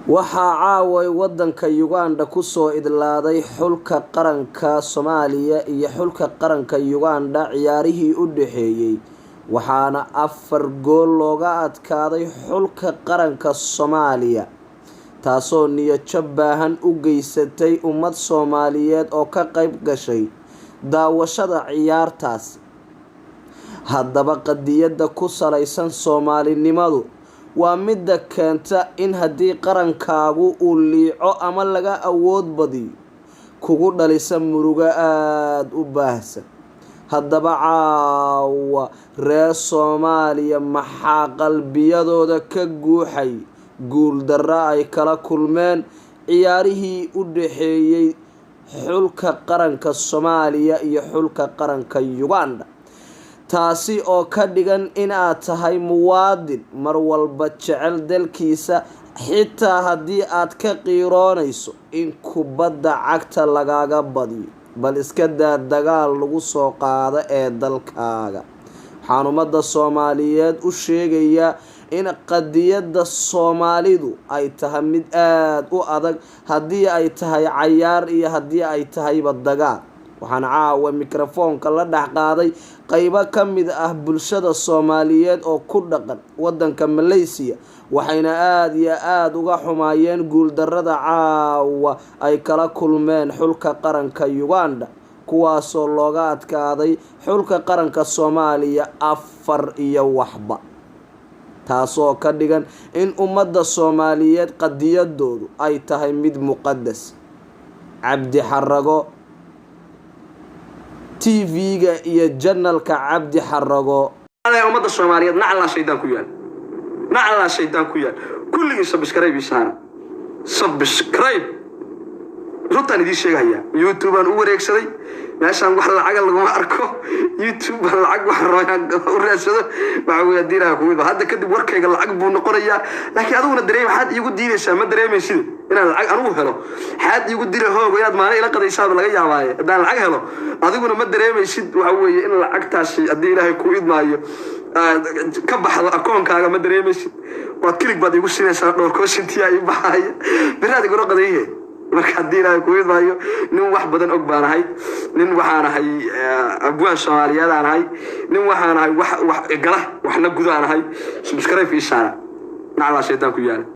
waxaa caaway wadanka Uganda ku soo idlaaday xulka qaranka Soomaaliya iyo xulka qaranka Uganda ciyaarihii u dhaxeeyay waxaana 4 gool looga adkaaday xulka qaranka Soomaaliya taasoo niyad jab baahan u geysatay ummad Soomaaliyeed oo ka qayb gashay daawashada ciyaartaas. haddaba qadiyada ku salaysan Soomaalinimadu waa mid keenta in haddii qarankaagu uu liico ama laga awood badiyo kugu dhalisa murugo aad u baahsan. haddaba caawa reer Soomaaliya maxaa qalbiyadooda ka guuxay guul darro ay kala kulmeen ciyaarihii u dhaxeeyay xulka qaranka Soomaaliya iyo xulka qaranka Uganda, taasi oo ka dhigan in aad tahay muwaadin mar walba jecel dalkiisa xitaa haddii aad ka qiiroonayso in kubadda cagta lagaaga badiyo bal iska daa dagaal lagu soo qaado ee dalkaaga. waxaan ummadda Soomaaliyeed u sheegayaa in qadiyada Soomaalidu ay tahay mid aad u adag haddii ay tahay cayaar iyo haddii ay tahayba dagaal. waxaan caawa mikrofoonka la dhex qaaday qaybo ka mid ah bulshada Soomaaliyeed oo ku dhaqan wadanka Malaysia, waxayna aad iyo aad uga xumaayeen guul darrada caawa ay kala kulmeen xulka qaranka Uganda kuwaasoo looga adkaaday xulka qaranka Soomaaliya 4 iyo waxba, taasoo ka dhigan in ummadda Soomaaliyeed qadiyadoodu ay tahay mid muqadas. Cabdi Xarago TV-ga iyo channelka Cabdi Xarago ummadda Soomaaliyeed nacla shaydaan ku yaal kulligii subscribe runtaan idin sheegaya YouTube aan u wareegsaday meeshaan wax lacag laguma arko YouTube lacag wax rooyaan u raadsado waxa weey diiraha ku wada hadda kadib warkayga lacag buu noqonayaa laakiin aduguna dareem waxaad iigu diidaysaa ma dareemaysid inaan lacag anigu helo xaad iigu dira hoogo inaad maalin ila qadaysaa laga yaabaa hadaan lacag helo adiguna ma dareemaysid waxa weey in lacagtaasi hadii Ilaahay ku idmaayo ka baxdo akoonkaaga ma dareemaysid waad kilig baad iigu siinaysaa dhowr koosintii ay baxay biraad igu qadayay marka hadii Ilaahay ku idmaayo nin wax badan og baan ahay nin waxaan ahay abwaan Soomaaliyeed aan ahay nin waxaan ahay wax gala waxna gudaan ahay subscribe nacla shaydaan ku yaal.